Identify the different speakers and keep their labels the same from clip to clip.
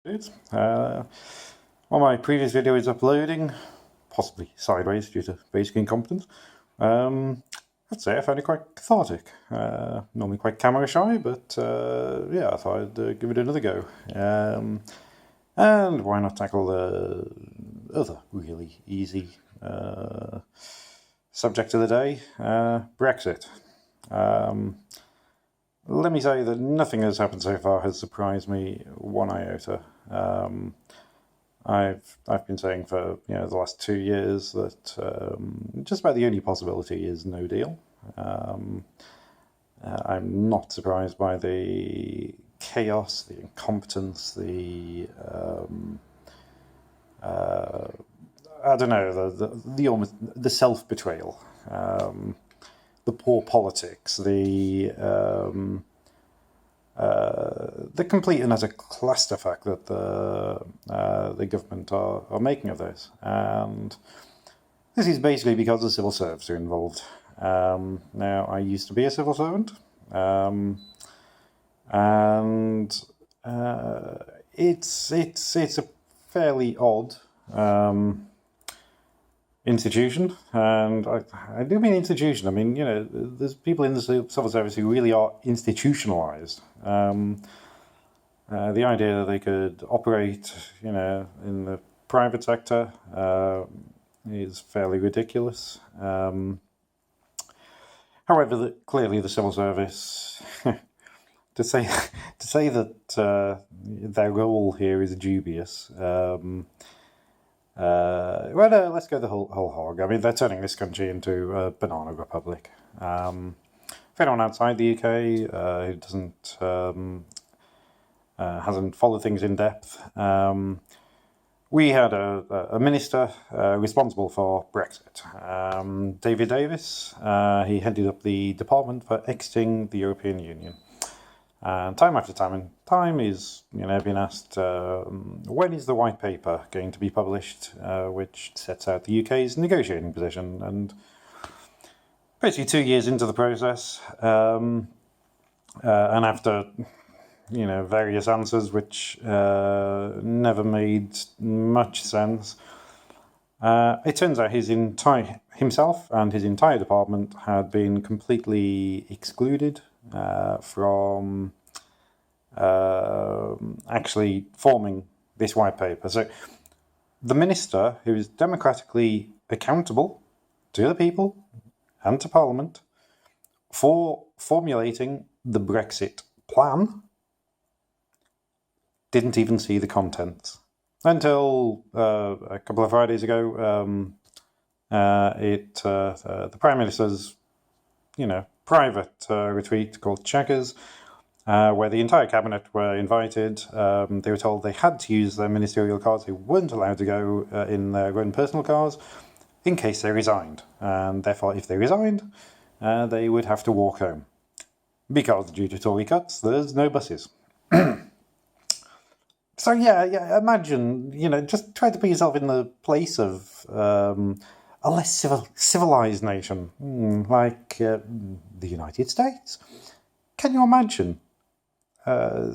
Speaker 1: While my previous video is uploading, possibly sideways due to basic incompetence, I'd say I found it quite cathartic. Normally quite camera shy, but yeah, I thought I'd give it another go. And why not tackle the other really easy subject of the day, Brexit. Let me say that nothing that's happened so far has surprised me one iota. I've been saying for the last 2 years that just about the only possibility is no deal. I'm not surprised by the chaos, the incompetence, I don't know, the self-betrayal, the poor politics, the complete and utter clusterfuck that the government are making of this. And this is basically because the civil servants are involved. Now, I used to be a civil servant, and it's a fairly odd institution, and I do mean institution. I mean, there's people in the civil service who really are institutionalized. The idea that they could operate, in the private sector is fairly ridiculous. However, clearly the civil service, to say that their role here is dubious. Well, no, let's go the whole hog. I mean, they're turning this country into a banana republic. For anyone outside the UK who hasn't followed things in depth, we had a minister responsible for Brexit, David Davis. He headed up the Department for Exiting the European Union. And time after time is, been asked, when is the white paper going to be published, which sets out the UK's negotiating position? And basically 2 years into the process, and after, various answers which never made much sense, it turns out himself and his entire department had been completely excluded from actually forming this white paper. So the minister, who is democratically accountable to the people and to Parliament for formulating the Brexit plan, didn't even see the contents until a couple of Fridays ago. The Prime Minister's private retreat called Checkers, where the entire cabinet were invited. They were told they had to use their ministerial cars. They weren't allowed to go in their own personal cars in case they resigned. And therefore, if they resigned, they would have to walk home. Because due to Tory cuts, there's no buses. So yeah, imagine, just try to put yourself in the place of a less civilized nation, like the United States. Can you imagine,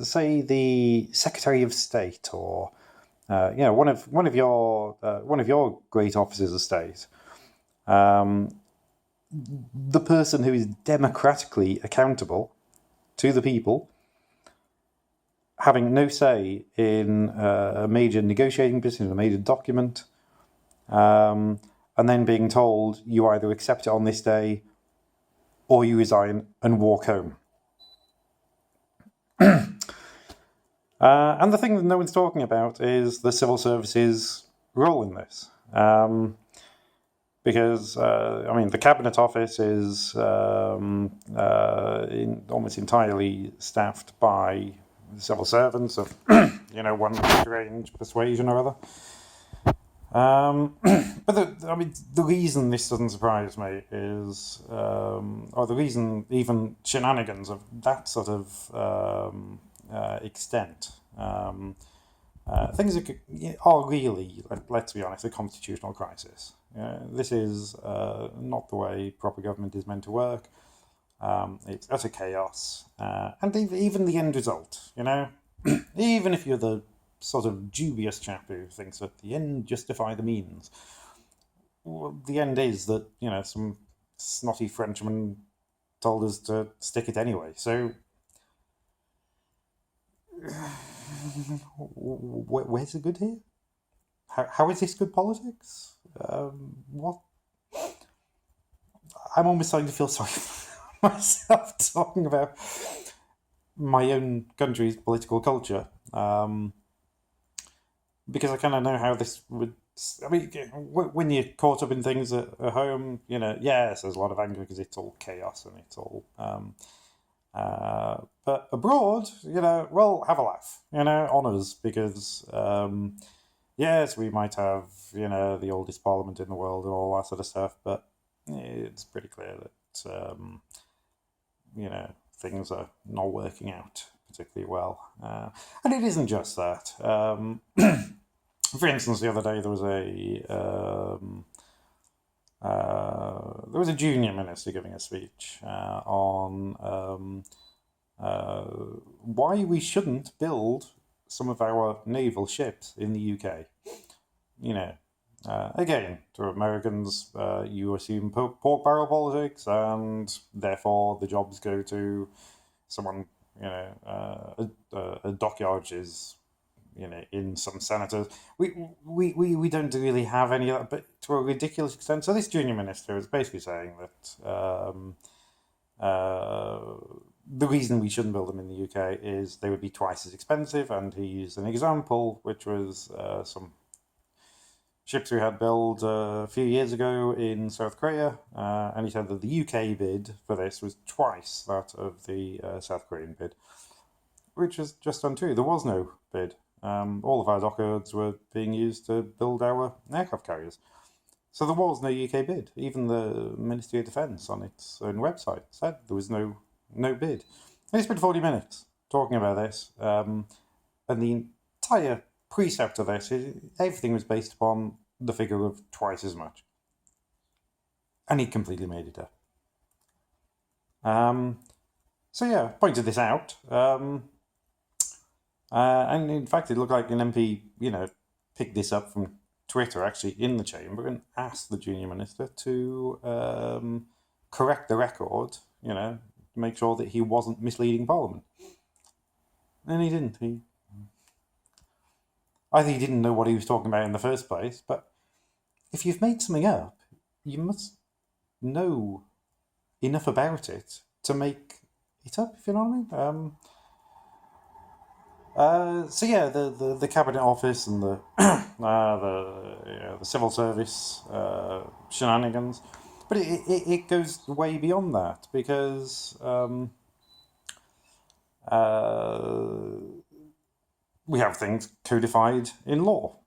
Speaker 1: say, the Secretary of State, or one of your great officers of state, the person who is democratically accountable to the people, having no say in a major negotiating position, a major document, and then being told you either accept it on this day or you resign and walk home. And the thing that no one's talking about is the civil service's role in this. Because, the Cabinet Office is almost entirely staffed by civil servants of, one strange persuasion or other. But the reason this doesn't surprise me is, or the reason even shenanigans of that sort of extent, things are really, let's be honest, a constitutional crisis. This is not the way proper government is meant to work. It's utter chaos, and even the end result, even if you're the sort of dubious chap who thinks that the end justify the means. Well, the end is that, some snotty Frenchman told us to stick it anyway. So, where's the good here? How is this good politics? What? I'm almost starting to feel sorry for myself talking about my own country's political culture, because I kind of know how this would. I mean, when you're caught up in things at home, yes, there's a lot of anger because it's all chaos and it's all. But abroad, well, have a laugh, on us, because yes, we might have, the oldest parliament in the world and all that sort of stuff, but it's pretty clear that, things are not working out particularly well. And it isn't just that. For instance, the other day there was a junior minister giving a speech on why we shouldn't build some of our naval ships in the UK. Again, to Americans, you assume pork barrel politics, and therefore the jobs go to someone, a dockyard is, in some senators. We don't really have any of that, but to a ridiculous extent. So this junior minister is basically saying that the reason we shouldn't build them in the UK is they would be twice as expensive, and he used an example, which was some ships we had built a few years ago in South Korea, and he said that the UK bid for this was twice that of the South Korean bid, which is just untrue. There was no bid. All of our dockyards were being used to build our aircraft carriers. So there was no UK bid. Even the Ministry of Defence on its own website said there was no bid. And he spent 40 minutes talking about this, and the entire precept of this is everything was based upon the figure of twice as much. And he completely made it up. So yeah, pointed this out. And in fact, it looked like an MP, picked this up from Twitter, actually, in the chamber, and asked the junior minister to correct the record, to make sure that he wasn't misleading Parliament. And he didn't. Either he didn't know what he was talking about in the first place, but if you've made something up, you must know enough about it to make it up, if you know what I mean. So yeah, the cabinet office and the the civil service shenanigans, but it goes way beyond that, because we have things codified in law.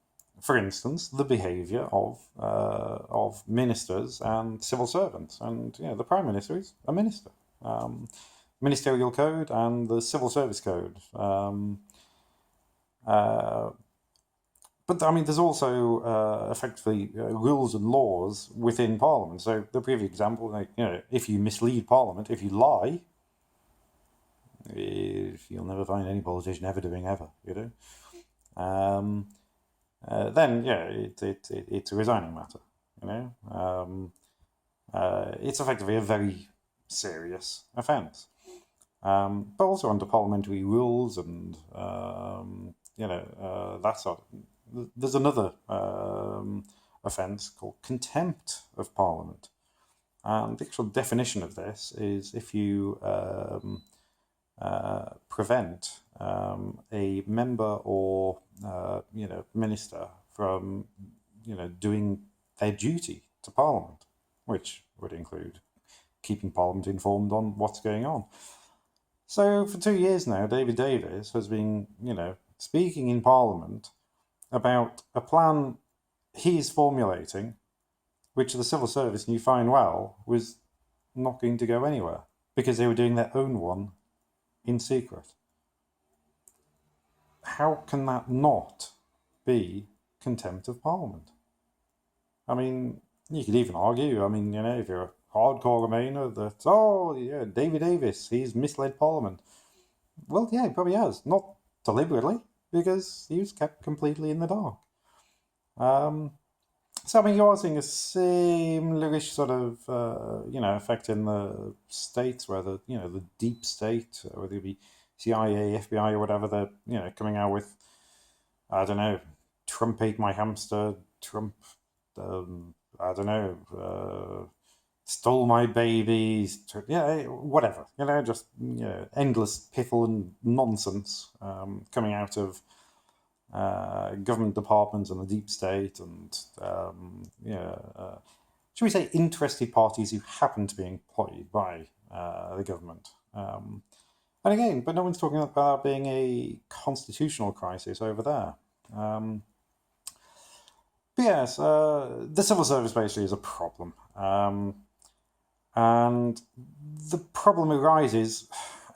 Speaker 1: For instance, the behaviour of ministers and civil servants, and the Prime Minister is a minister. Ministerial Code and the Civil Service Code. But I mean, there's also effectively rules and laws within Parliament. So the previous example, if you mislead Parliament, if you lie, you'll never find any politician ever doing ever, then it's a resigning matter. It's effectively a very serious offence. But also under parliamentary rules and that sort of. There's another offence called contempt of Parliament, and the actual definition of this is if you prevent a member or minister from doing their duty to Parliament, which would include keeping Parliament informed on what's going on. So for 2 years now, David Davis has been, speaking in Parliament about a plan he's formulating, which the civil service knew fine well was not going to go anywhere because they were doing their own one in secret. How can that not be contempt of Parliament? I mean, you could even argue, if you're a hardcore Remainer, that, David Davis, he's misled Parliament. Well, yeah, he probably has. Not deliberately, because he was kept completely in the dark. Um, so I mean, you are seeing a similar-ish sort of effect in the states, where the deep state, whether it be CIA, FBI, or whatever, they're coming out with, I don't know, Trump ate my hamster, Trump, I don't know, stole my babies, whatever, just endless piffle and nonsense coming out of government departments and the deep state, and should we say interested parties who happen to be employed by the government. And again, but no one's talking about being a constitutional crisis over there. But yes, the civil service basically is a problem. And the problem arises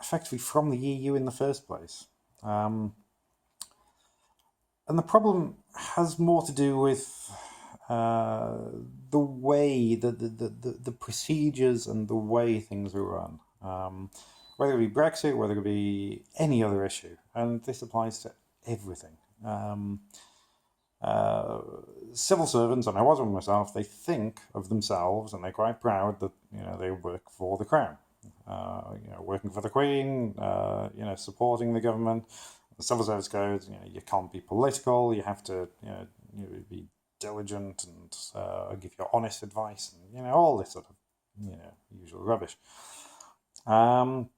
Speaker 1: effectively from the EU in the first place. And the problem has more to do with the way, the procedures and the way things are run. Whether it be Brexit, whether it be any other issue. And this applies to everything. Civil servants, and I was one myself, they think of themselves and they're quite proud that they work for the crown, working for the Queen, supporting the government. The civil service goes, you can't be political, you have to be diligent and give your honest advice, and all this sort of usual rubbish. But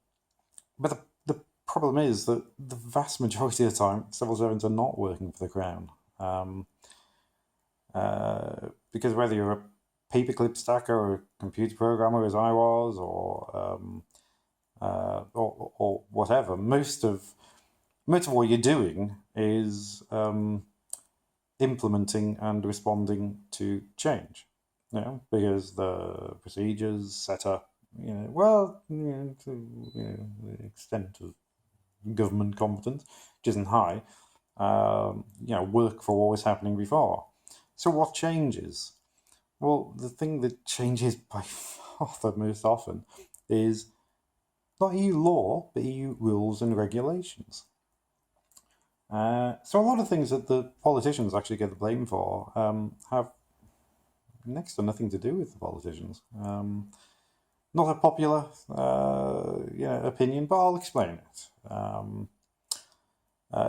Speaker 1: the problem is that the vast majority of the time, civil servants are not working for the crown. Because whether you're a paperclip stacker or a computer programmer, as I was, or whatever, most of what you're doing is implementing and responding to change. Because the procedures set up, to the extent of government competence, which isn't high. Work for what was happening before. So what changes? Well, the thing that changes by far the most often is not EU law, but EU rules and regulations. So a lot of things that the politicians actually get the blame for have next to nothing to do with the politicians. Not a popular opinion, but I'll explain it.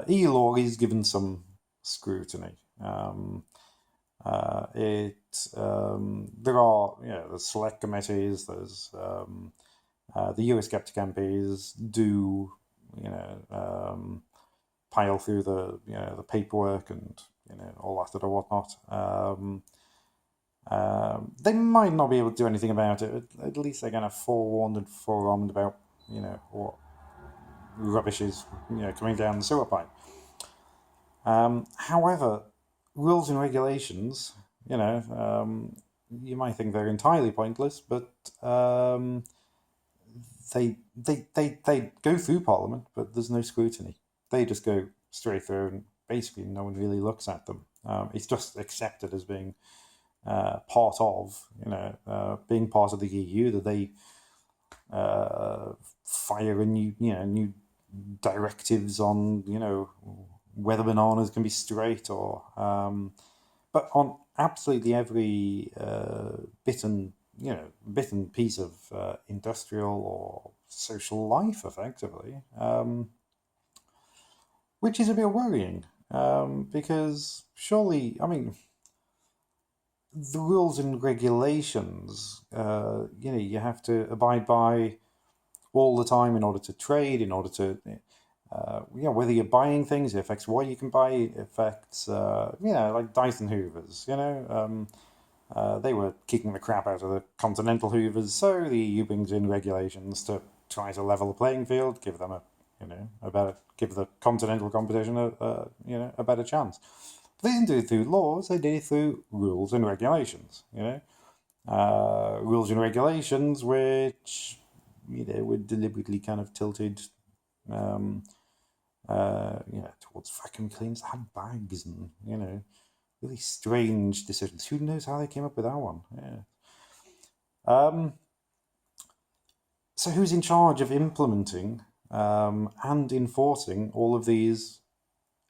Speaker 1: EU law is given some scrutiny. There are the select committees. There's the Eurosceptic MPs do pile through the paperwork and all that sort of whatnot. They might not be able to do anything about it. At least they're kind of forewarned and forearmed about what rubbish is coming down the sewer pipe. However, rules and regulations, you might think they're entirely pointless, but they go through Parliament, but there's no scrutiny. They just go straight through, and basically no one really looks at them. It's just accepted as being part of, being part of the EU, that they fire a new directives on, whether bananas can be straight, or but on absolutely every bit and piece of industrial or social life, effectively, which is a bit worrying, because surely, I mean, the rules and regulations, you have to abide by all the time in order to trade, in order to, whether you're buying things, it affects what you can buy, it affects, like Dyson Hoovers, they were kicking the crap out of the Continental Hoovers, so the EU brings in regulations to try to level the playing field, give them give the Continental competition a better chance. But they didn't do it through laws, they did it through rules and regulations, rules and regulations which, were deliberately kind of tilted, towards vacuum cleaners that had bags and, really strange decisions. Who knows how they came up with that one? Yeah. So who's in charge of implementing and enforcing all of these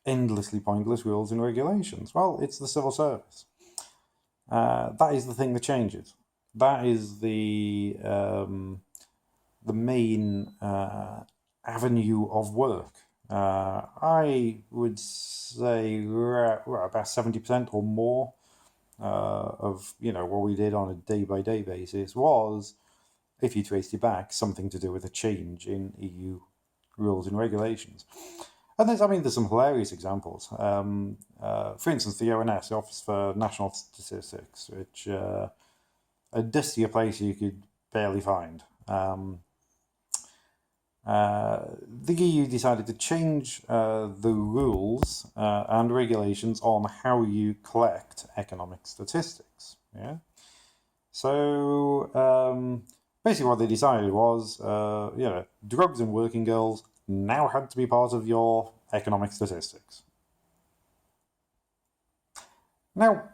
Speaker 1: endlessly pointless rules and regulations? Well, it's the civil service. That is the thing that changes. That is the main avenue of work. I would say about 70% or more of what we did on a day-by-day basis was, if you traced it back, something to do with a change in EU rules and regulations. And there's some hilarious examples. For instance, the ONS, the Office for National Statistics, which a dustier place you could barely find. The EU decided to change the rules and regulations on how you collect economic statistics. Yeah. So basically, what they decided was, drugs and working girls now had to be part of your economic statistics. Now,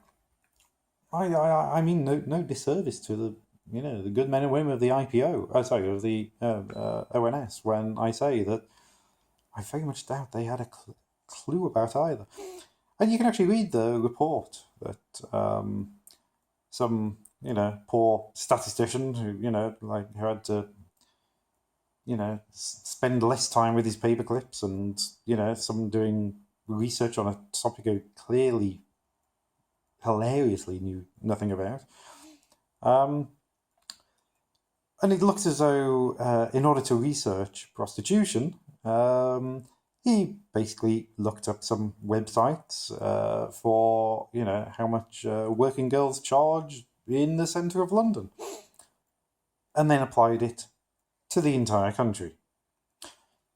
Speaker 1: I mean no disservice to the good men and women of the of the ONS when I say that I very much doubt they had a clue about either. And you can actually read the report that some poor statistician who had to spend less time with his paper clips and someone doing research on a topic who clearly hilariously knew nothing about. And it looks as though, in order to research prostitution, he basically looked up some websites for, how much working girls charge in the centre of London, and then applied it to the entire country,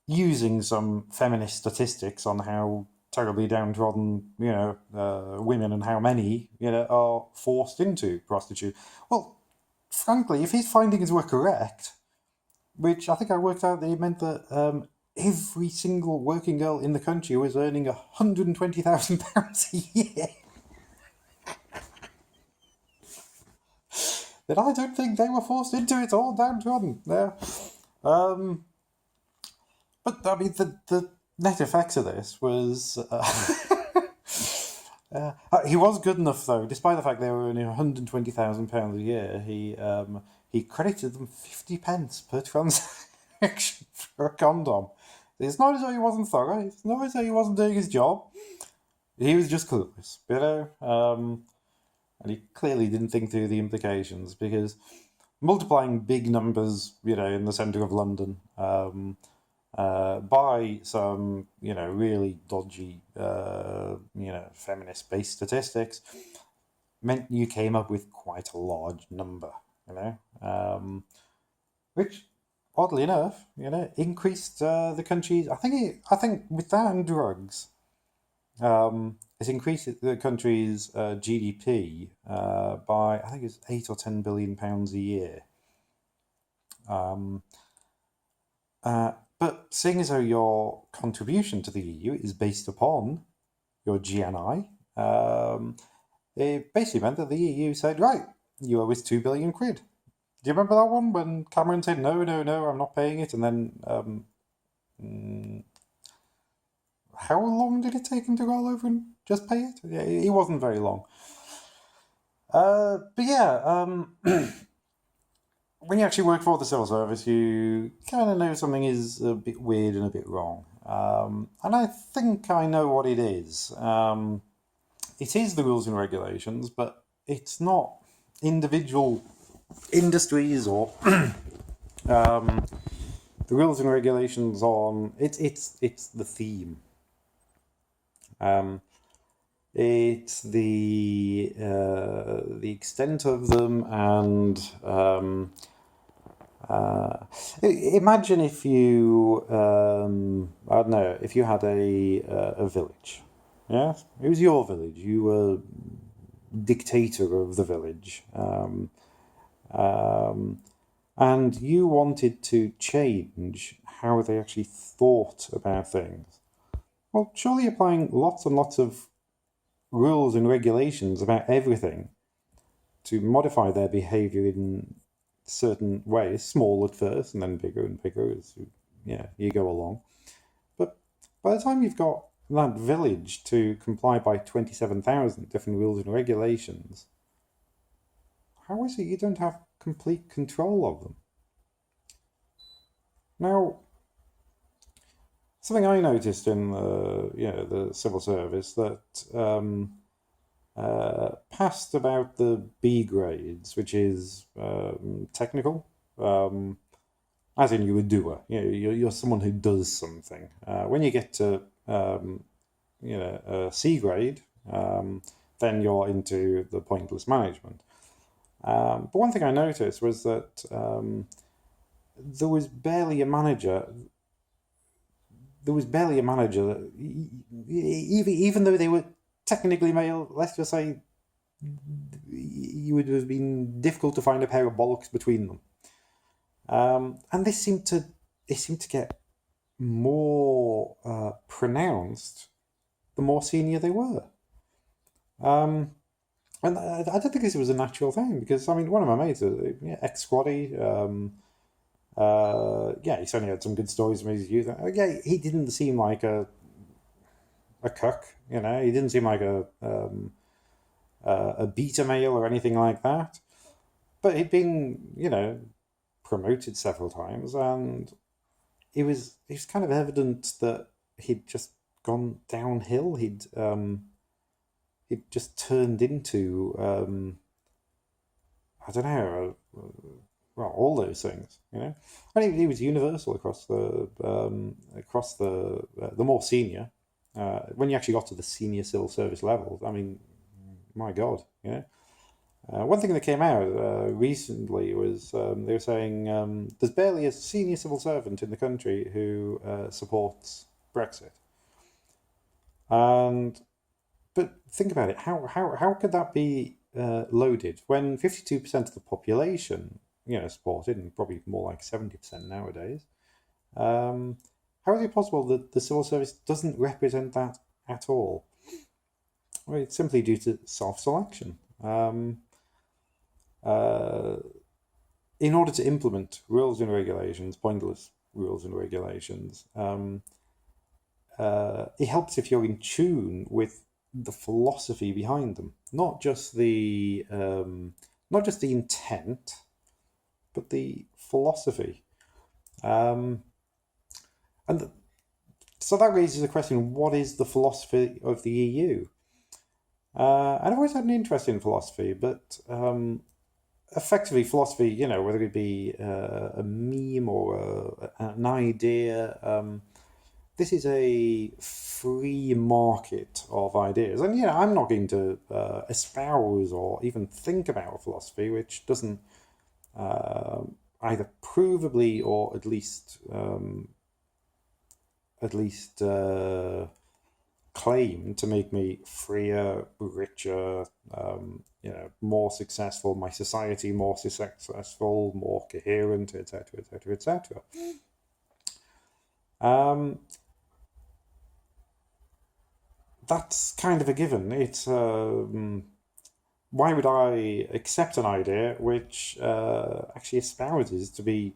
Speaker 1: using some feminist statistics on how terribly downtrodden, women and how many, are forced into prostitution. Well, frankly, if his findings were correct, which I think I worked out that it meant that every single working girl in the country was earning £120,000 a year, then I don't think they were forced into it all downtrodden. Yeah. But I mean, the net effect of this was he was good enough, though, despite the fact they were earning £120,000 a year. He credited them 50 pence per transaction for a condom. It's not as though he wasn't thorough. It's not as though he wasn't doing his job. He was just clueless, and he clearly didn't think through the implications, because multiplying big numbers, in the centre of London, by some, really dodgy, feminist-based statistics, meant you came up with quite a large number, which, oddly enough, increased the country's. I think with that and drugs, it's increased the country's GDP by, I think it's £8 or £10 billion a year. But seeing as though your contribution to the EU is based upon your GNI, it basically meant that the EU said, right, you owe us £2 billion. Do you remember that one when Cameron said, no, I'm not paying it? And then how long did it take him to roll over and just pay it? Yeah, it wasn't very long. But yeah, when you actually work for the civil service, you kind of know something is a bit weird and a bit wrong. And I think I know what it is. It is the rules and regulations, but it's not individual industries or the rules and regulations on it's the theme. It's the extent of them, and imagine if you I don't know, if you had a village, yeah, it was your village, you were dictator of the village, and you wanted to change how they actually thought about things. Well, surely applying lots and lots of rules and regulations about everything to modify their behaviour in certain ways, small at first and then bigger and bigger as you go along. But by the time you've got that village to comply by 27,000 different rules and regulations, how is it you don't have complete control of them? Now, something I noticed in the civil service that past about the B grades, which is technical, as in you're a doer. You're someone who does something. When you get to a C grade, then you're into the pointless management. But one thing I noticed was that there was barely a manager. There was barely a manager that, even though they were technically male, let's just say, it would have been difficult to find a pair of bollocks between them. And this seemed to get more pronounced the more senior they were. And I don't think this was a natural thing, because I mean, one of my mates, ex-squaddy, he certainly had some good stories from his youth. Yeah, he didn't seem like a cuck, he didn't seem like a beta male or anything like that. But he'd been, promoted several times, and it was kind of evident that he'd just gone downhill. He'd just turned into I don't know, well, all those things, and he was universal across the more senior. When you actually got to the senior civil service level, I mean, my God, one thing that came out recently was they were saying there's barely a senior civil servant in the country who supports Brexit. But think about it. How could that be loaded when 52% of the population, supported, and probably more like 70% nowadays? How is it possible that the civil service doesn't represent that at all? Well, it's simply due to self-selection. In order to implement rules and regulations, pointless rules and regulations, it helps if you're in tune with the philosophy behind them, not just the intent, but the philosophy. So that raises the question: what is the philosophy of the EU? And I've always had an interest in philosophy, but effectively philosophy, whether it be a meme or an idea, this is a free market of ideas. And, I'm not going to espouse or even think about a philosophy which doesn't either provably or at least claim to make me freer, richer, more successful, my society more successful, more coherent, etc., etc., etc. That's kind of a given. It's why would I accept an idea which actually espouses to be,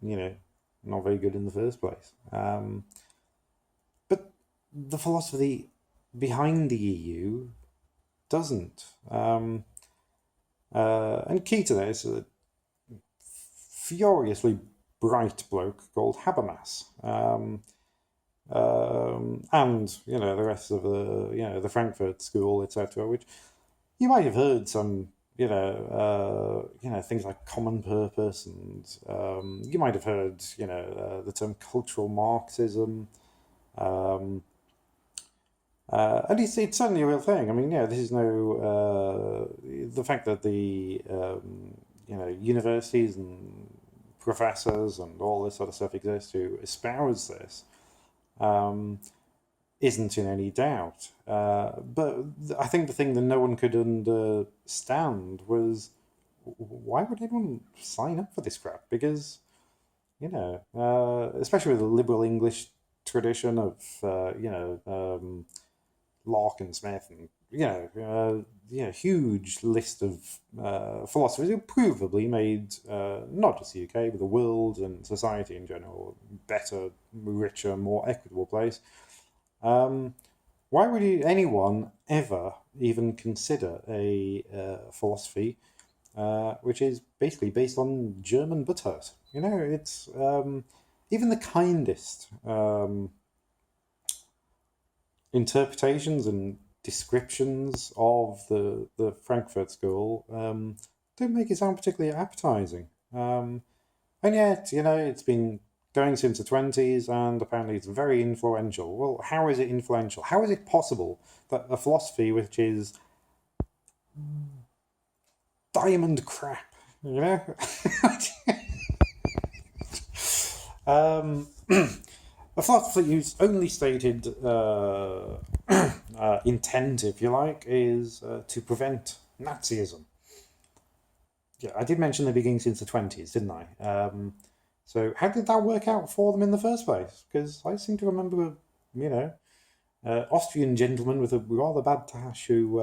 Speaker 1: not very good in the first place? But the philosophy behind the EU doesn't. And key to this is a furiously bright bloke called Habermas. And the rest of the Frankfurt School, etc., which you might have heard some things like common purpose, and you might have heard the term cultural Marxism, and it's certainly a real thing. I mean, this is no the fact that the universities and professors and all this sort of stuff exist who espouse this isn't in any doubt. But I think the thing that no one could understand was, why would anyone sign up for this crap? Because, especially with the liberal English tradition of, Locke and Smith and, huge list of philosophers who provably made not just the UK, but the world and society in general better, richer, more equitable place. Why would anyone ever even consider a philosophy which is basically based on German butthurt? It's even the kindest interpretations and descriptions of the Frankfurt School don't make it sound particularly appetizing. And yet, it's been going since the 20s, and apparently it's very influential. Well, how is it influential? How is it possible that a philosophy which is diamond crap, a philosophy whose only stated intent, if you like, is to prevent Nazism. Yeah, I did mention they're beginning since the 20s, didn't I? So how did that work out for them in the first place? Because I seem to remember, Austrian gentleman with a rather bad tash who,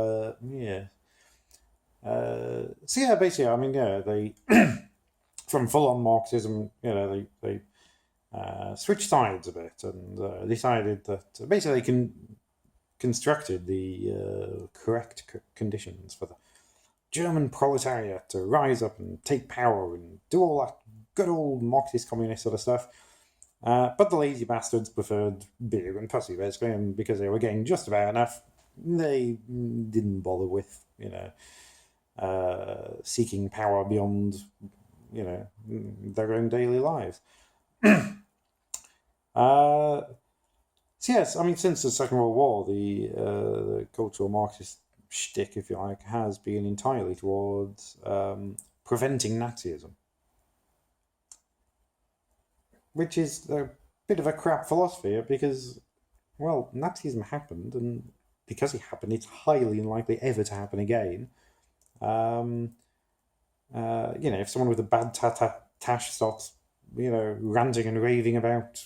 Speaker 1: So yeah, basically, I mean, yeah, they from full-on Marxism, they switched sides a bit and decided that basically they constructed the correct conditions for the German proletariat to rise up and take power and do all that good old Marxist communist sort of stuff. But the lazy bastards preferred beer and pussy, basically, and because they were getting just about enough, they didn't bother with, seeking power beyond, their own daily lives. So yes, I mean, since the Second World War, the cultural Marxist shtick, if you like, has been entirely towards preventing Nazism, which is a bit of a crap philosophy because, well, Nazism happened, and because it happened, it's highly unlikely ever to happen again. If someone with a bad tash starts, ranting and raving about,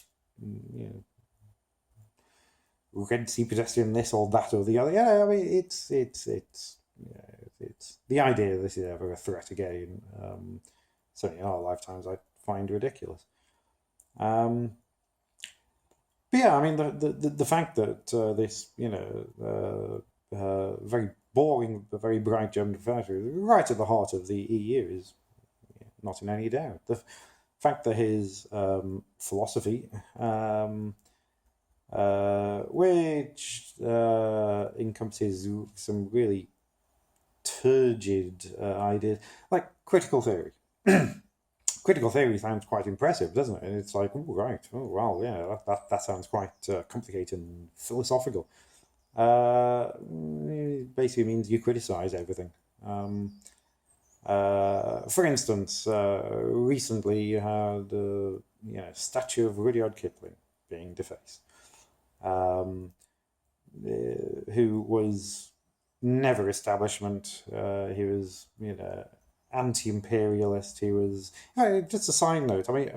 Speaker 1: Red Sea pedestrian this or that or the other. Yeah, I mean, it's the idea that this is ever a threat again. Certainly in our lifetimes, I find ridiculous. But yeah, I mean, the fact that this, very boring but very bright German professor is right at the heart of the EU is not in any doubt. The fact that his philosophy, which encompasses some really turgid ideas, like critical theory. Critical theory sounds quite impressive, doesn't it? And it's like, oh, right, oh, well, yeah, that sounds quite complicated and philosophical. It basically means you criticize everything. For instance, recently you had statue of Rudyard Kipling being defaced, who was never establishment. He was, anti-imperialist. He was just a side note. I mean,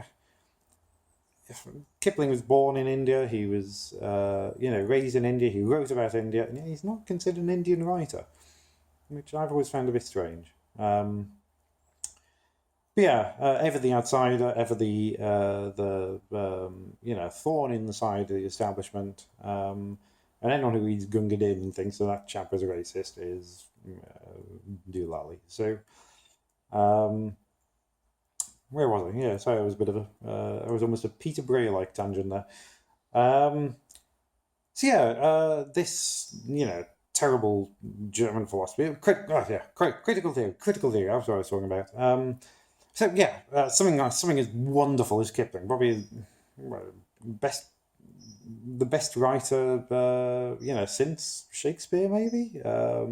Speaker 1: Kipling was born in India. He was, raised in India. He wrote about India, and he's not considered an Indian writer, which I've always found a bit strange. But yeah, ever the outsider, ever the thorn in the side of the establishment. And anyone who reads Gunga Din and thinks that chap is a racist is doolally. So, where was I? Yeah, sorry, I was a bit of I was almost a Peter Bray-like tangent there. So yeah, this terrible German philosophy, critical theory. That's what I was talking about. So yeah, something as wonderful as Kipling, probably the best writer, since Shakespeare, maybe. How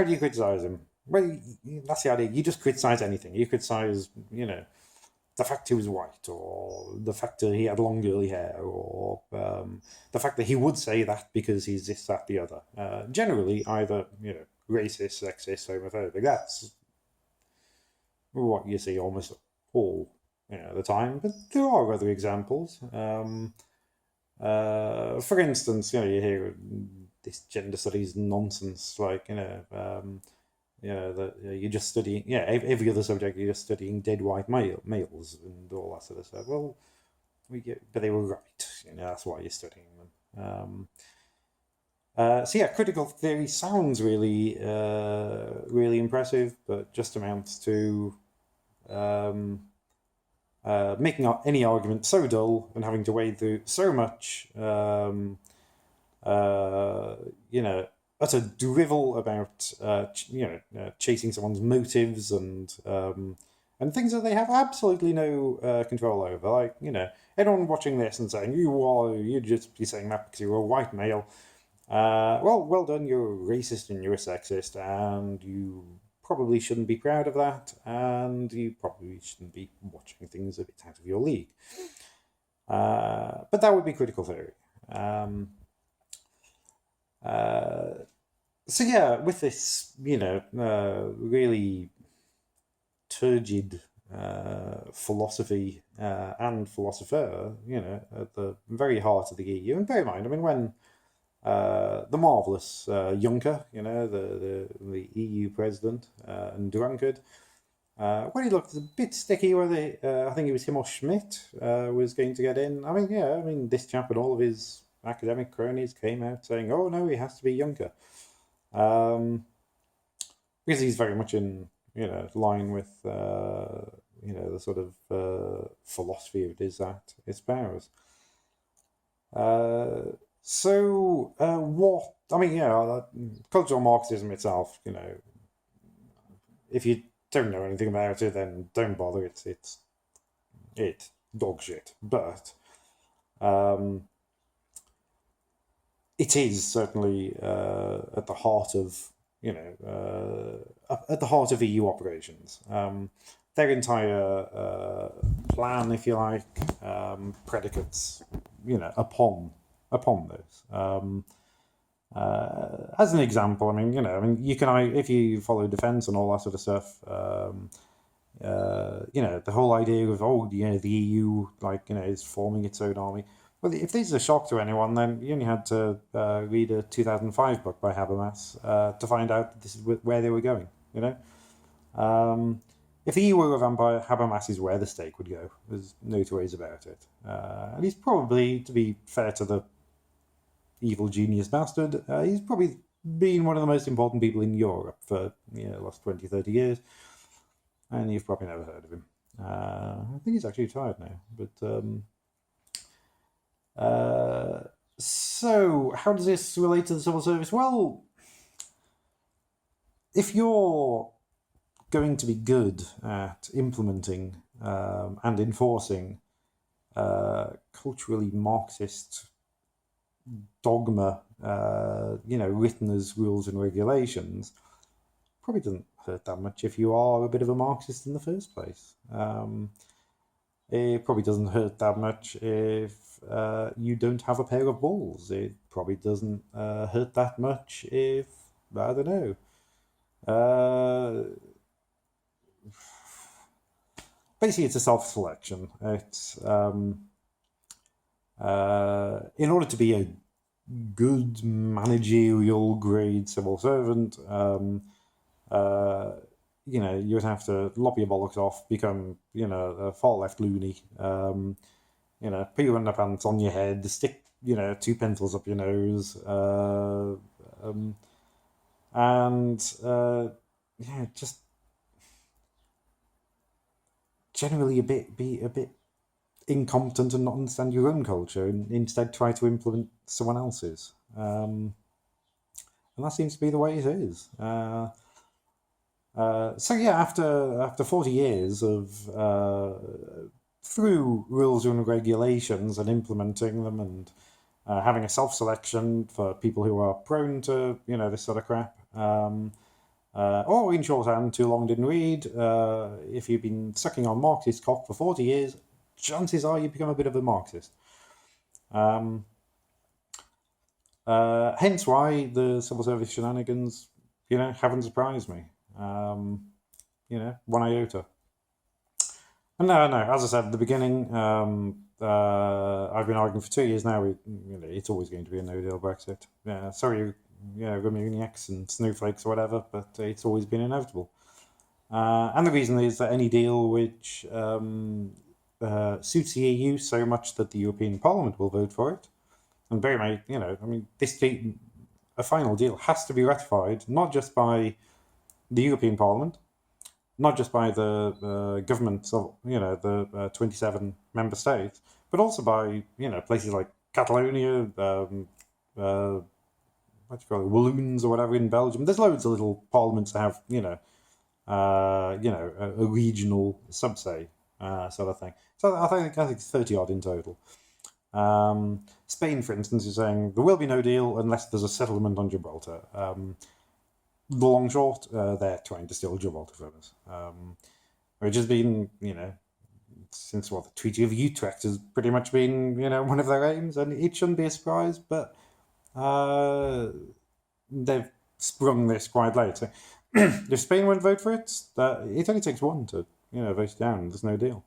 Speaker 1: do you criticize him? Well, that's the idea. You just criticize anything. You criticize, the fact he was white, or the fact that he had long curly hair, or the fact that he would say that because he's this, that, the other. Generally, either racist, sexist, homophobic. That's what you see almost all the time. But there are other examples. For instance, you hear this gender studies nonsense, like that you're just studying, every other subject you're just studying dead white males and all that sort of stuff. Well, but they were right. That's why you're studying them. So yeah, critical theory sounds really impressive, but just amounts to making any argument so dull and having to wade through so much, utter drivel about, chasing someone's motives and things that they have absolutely no control over. Like, anyone watching this and saying you'd just be saying that because you're a white male. Well done. You're a racist and you're a sexist, and you probably shouldn't be proud of that, and you probably shouldn't be watching things a bit out of your league. But that would be critical theory. So yeah, with this, really turgid philosophy and philosopher, at the very heart of the EU. And bear in mind, I mean, when the marvelous Juncker, the EU president and drunkard, when he looked a bit sticky whether I think it was him or Schmidt was going to get in. I mean, this chap and all of his academic cronies came out saying, "Oh no, he has to be Juncker," because he's very much in line with the sort of philosophy it is that espouse. So what I mean, cultural Marxism itself, if you don't know anything about it, then don't bother. It's dog shit, but it is certainly at the heart of at the heart of EU operations. Their entire plan, if you like, predicates upon this. As an example, you can, if you follow defence and all that sort of stuff, the whole idea of the EU is forming its own army. Well, if this is a shock to anyone, then you only had to read a 2005 book by Habermas to find out that this is where they were going. If the EU were run by Habermas, is where the stake would go. There's no two ways about it. And he's probably, to be fair to the evil genius bastard, he's probably been one of the most important people in Europe for the last 20, 30 years. And you've probably never heard of him. I think he's actually retired now. But so how does this relate to the civil service? Well, if you're going to be good at implementing and enforcing culturally Marxist dogma, written as rules and regulations, probably doesn't hurt that much if you are a bit of a Marxist in the first place. It probably doesn't hurt that much if you don't have a pair of balls. It probably doesn't hurt that much if, I don't know, basically it's a self-selection. It's in order to be a good managerial grade civil servant, you would have to lop your bollocks off, become, a far left loony, put your underpants on your head, stick, 2 pencils up your nose, just generally be a bit incompetent and not understand your own culture, and instead try to implement someone else's. And that seems to be the way it is. So yeah, after 40 years of through rules and regulations and implementing them, and having a self-selection for people who are prone to this sort of crap, or in shorthand, too long didn't read. If you've been sucking on Marxist cock for 40 years, chances are you become a bit of a Marxist. Hence why the civil service shenanigans, haven't surprised me. One iota. And no, as I said at the beginning, I've been arguing for 2 years now. It's always going to be a no-deal Brexit. Sorry, Romaniacs and snowflakes or whatever, but it's always been inevitable. And the reason is that any deal which suits the EU so much that the European Parliament will vote for it. And very much, I mean, a final deal has to be ratified not just by the European Parliament, not just by the governments of the 27 member states, but also by places like Catalonia, what do you call it, Walloons or whatever in Belgium. There's loads of little parliaments that have a regional sub-say sort of thing. So I think it's 30 odd in total. Spain, for instance, is saying there will be no deal unless there's a settlement on Gibraltar. The long short, they're trying to steal Gibraltar from us, which has been, since the Treaty of Utrecht has pretty much been, one of their aims, and it shouldn't be a surprise, but they've sprung this quite late. So if Spain won't vote for it, it only takes one to, vote it down. There's no deal.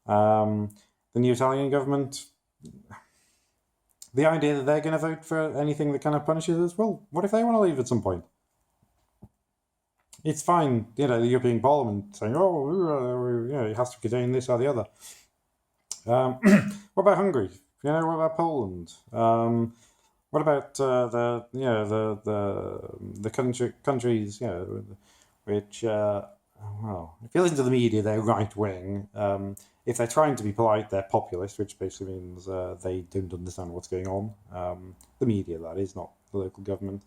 Speaker 1: The new Italian government, the idea that they're going to vote for anything that kind of punishes us, well, what if they want to leave at some point? It's fine, the European Parliament saying, it has to contain this or the other. What about Hungary? What about Poland? What about the countries, which, if you listen to the media, they're right wing. If they're trying to be polite, they're populist, which basically means they don't understand what's going on. The media, that is, not the local government.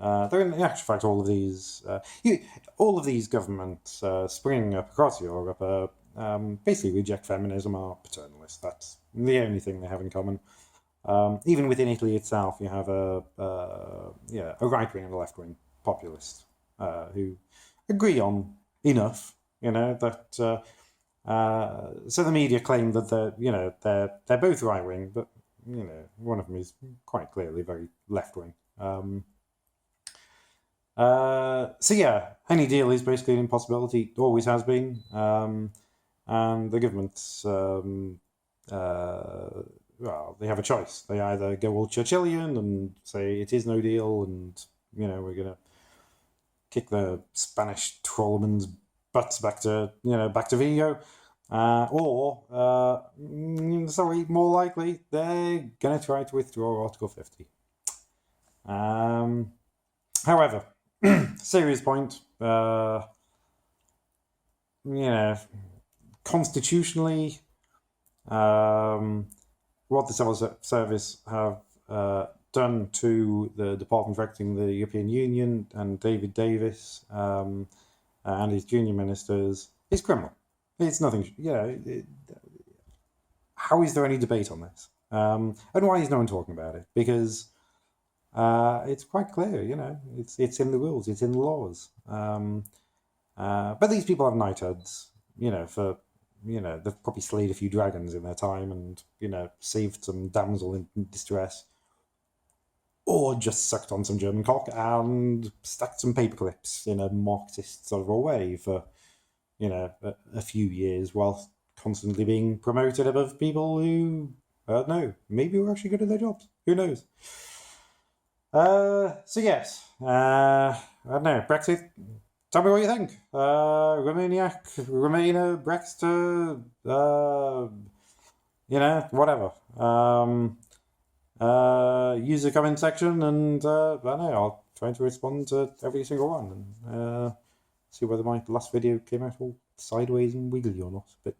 Speaker 1: They're in actual fact all of these governments springing up across Europe basically reject feminism, are paternalist. That's the only thing they have in common. Even within Italy itself, you have a right wing and a left wing populist who agree on enough, that. So the media claim that they're both right wing, but one of them is quite clearly very left wing. Any deal is basically an impossibility. Always has been, and the governments, they have a choice. They either go all Churchillian and say it is no deal, and we're gonna kick the Spanish trollman's butts back to Vigo, or more likely they're gonna try to withdraw Article 50. However. Serious point. Constitutionally, what the Civil Service have done to the Department directing the European Union and David Davis and his junior ministers is criminal. It's nothing. How is there any debate on this? And why is no one talking about it? Because. It's quite clear, it's in the rules, it's in the laws. But these people have knighthoods, they've probably slayed a few dragons in their time and, saved some damsel in distress. Or just sucked on some German cock and stuck some paper clips in a Marxist sort of a way for, a few years while constantly being promoted above people who, maybe were actually good at their jobs. Who knows? Yes, I don't know, Brexit, tell me what you think. Romania, Brexit, whatever. Use the comment section and, I'll try to respond to every single one and see whether my last video came out all sideways and wiggly or not. But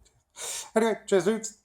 Speaker 1: anyway, cheers dudes.